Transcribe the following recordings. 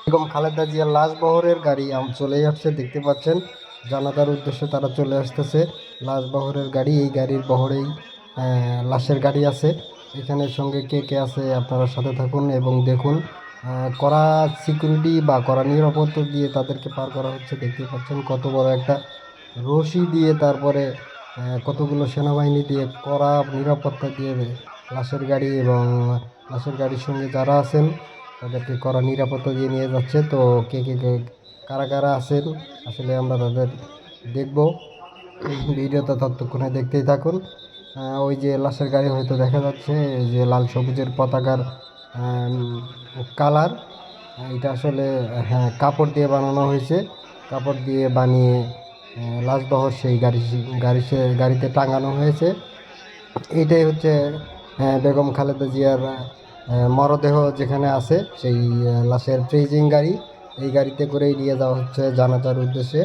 বেগম খালেদা জিয়ার লাশ বহরের গাড়ি চলে আসছে, দেখতে পাচ্ছেন। জানাজার উদ্দেশ্যে তারা চলে আসতেছে। লাশ বহরের গাড়ি, এই গাড়ির বহরেই লাশের গাড়ি আছে। এখানের সঙ্গে কে কে আছে আপনারা সাথে থাকুন এবং দেখুন। কড়া সিকিউরিটি বা কড়া নিরাপত্তা দিয়ে তাদেরকে পার করা হচ্ছে, দেখতে পাচ্ছেন। কত বড় একটা রশি দিয়ে, তারপরে কতগুলো সেনাবাহিনী দিয়ে কড়া নিরাপত্তা দিয়ে লাশের গাড়ি এবং লাশের গাড়ির সঙ্গে যারা আছেন তাদেরকে কড়া নিরাপত্তা দিয়ে নিয়ে যাচ্ছে। তো কে কারা কারা আছেন আসলে আমরা তাদের দেখব। ভিডিওটা ততক্ষণে দেখতেই থাকুন। ওই যে লাশের গাড়ি হয়তো দেখা যাচ্ছে, এই যে লাল সবুজের পতাকার কালার, এটা আসলে হ্যাঁ কাপড় দিয়ে বানানো হয়েছে। কাপড় দিয়ে বানিয়ে লাশবহর সেই গাড়িতে টাঙানো হয়েছে। এইটাই হচ্ছে বেগম খালেদা জিয়ার মরদেহ যেখানে আছে সেই লাশের ট্রেজিং গাড়ি। এই গাড়িতে করেই নিয়ে যাওয়া হচ্ছে জানাজার উদ্দেশ্যে।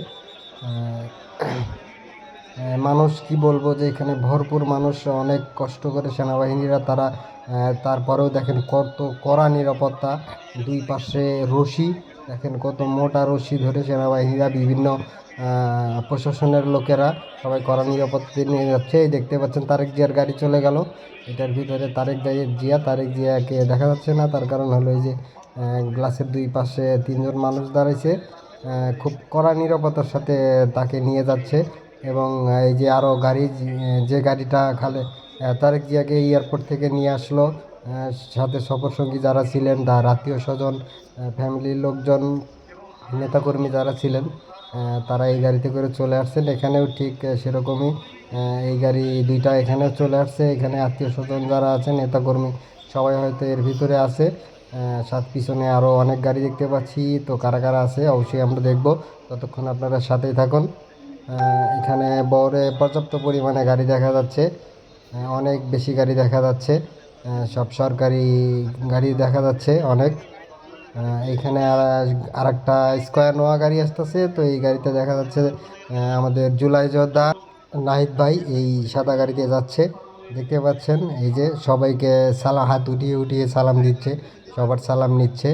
মানুষ কি বলবো যে এখানে ভরপুর মানুষ, অনেক কষ্ট করে সেনাবাহিনীরা তারা তারপরেও দেখেন কত কড়া নিরাপত্তা। দুই পাশে রশি, দেখেন কত মোটা রশি ধরে সেনাবাহিনীরা, বিভিন্ন প্রশাসনের লোকেরা সবাই কড়া নিরাপত্তা নিয়ে যাচ্ছে। এই দেখতে পাচ্ছেন তারেক জিয়ার গাড়ি চলে গেল। এটার ভিতরে তারেক জিয়াকে দেখা যাচ্ছে না, তার কারণ হলো এই যে গ্লাসের দুই পাশে তিনজন মানুষ দাঁড়াইছে, খুব কড়া নিরাপত্তার সাথে তাকে নিয়ে যাচ্ছে। এবং এই যে আরও গাড়ি, যে গাড়িটা তারেক জিয়াকে এয়ারপোর্ট থেকে নিয়ে আসলো, সাথে সফরসঙ্গী যারা ছিলেন, তার আত্মীয় স্বজন, ফ্যামিলির লোকজন, নেতাকর্মী যারা ছিলেন, তারা এই গাড়িতে করে চলে আসছেন। এখানেও ঠিক সেরকমই এই গাড়ি দুইটা এখানেও চলে আসছে। এখানে আত্মীয় স্বজন যারা আছে, নেতাকর্মী সবাই হয়তো এর ভিতরে আছে। সাথ পিছনে আরও অনেক গাড়ি দেখতে পাচ্ছি। তো কারা কারা আছে অবশ্যই আমরা দেখব, ততক্ষণ আপনারা সাথেই থাকুন। এখানে বহরে পর্যাপ্ত পরিমাণে গাড়ি দেখা যাচ্ছে, অনেক বেশি গাড়ি দেখা যাচ্ছে, সব সরকারি গাড়ি দেখা যাচ্ছে অনেক। এইখানে আর একটা স্কোয়ার নোয়া গাড়ি আসতেছে। তো এই গাড়িতে দেখা যাচ্ছে আমাদের জুলাই যোদ্ধা নাহিদ ভাই এই সাদা গাড়িতে যাচ্ছে, দেখতে পাচ্ছেন। এই যে সবাইকে হাত উঠিয়ে উঠিয়ে সালাম দিচ্ছে, সবার সালাম নিচ্ছে।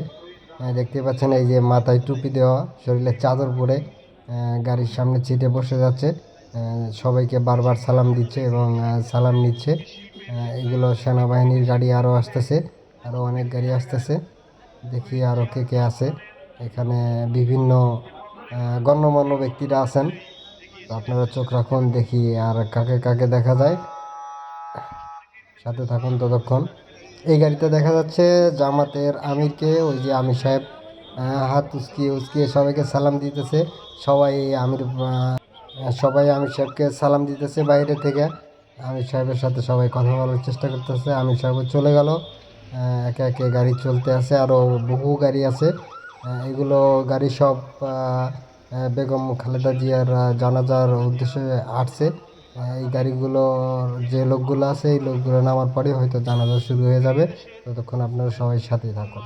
দেখতে পাচ্ছেন এই যে মাথায় টুপি দেওয়া, শরীরে চাদর পরে গাড়ির সামনে সিটে বসে যাচ্ছে, সবাইকে বারবার সালাম দিচ্ছে এবং সালাম নিচ্ছে। এগুলো সেনাবাহিনীর গাড়ি আরও আসতেছে, আরও অনেক গাড়ি আসতেছে। দেখি আরও কে কে আছে এখানে। বিভিন্ন গণ্যমান্য ব্যক্তিরা আছেন, তো আপনারা চোখ রাখুন, দেখি আর কাকে কাকে দেখা যায়, সাথে থাকুন ততক্ষণ। এই গাড়িতে দেখা যাচ্ছে জামাতের আমিরকে, ওই যে আমির সাহেব হাত উস্কিয়ে উস্কিয়ে সবাইকে সালাম দিতেছে। সবাই আমির সাহেবকে সালাম দিতেছে বাইরে থেকে। আমির সাহেবের সাথে সবাই কথা বলার চেষ্টা করতেছে। আমির সাহেব চলে গেল, একে একে গাড়ি চলতে আছে, আরও বহু গাড়ি আছে। এগুলো গাড়ি সব বেগম খালেদা জিয়ার জানাজার উদ্দেশ্যে আসছে। এই গাড়িগুলো, যে লোকগুলো আছে এই লোকগুলো নামার পরে হয়তো জানাজা শুরু হয়ে যাবে। ততক্ষণ আপনারা সবাই সাথে থাকুন।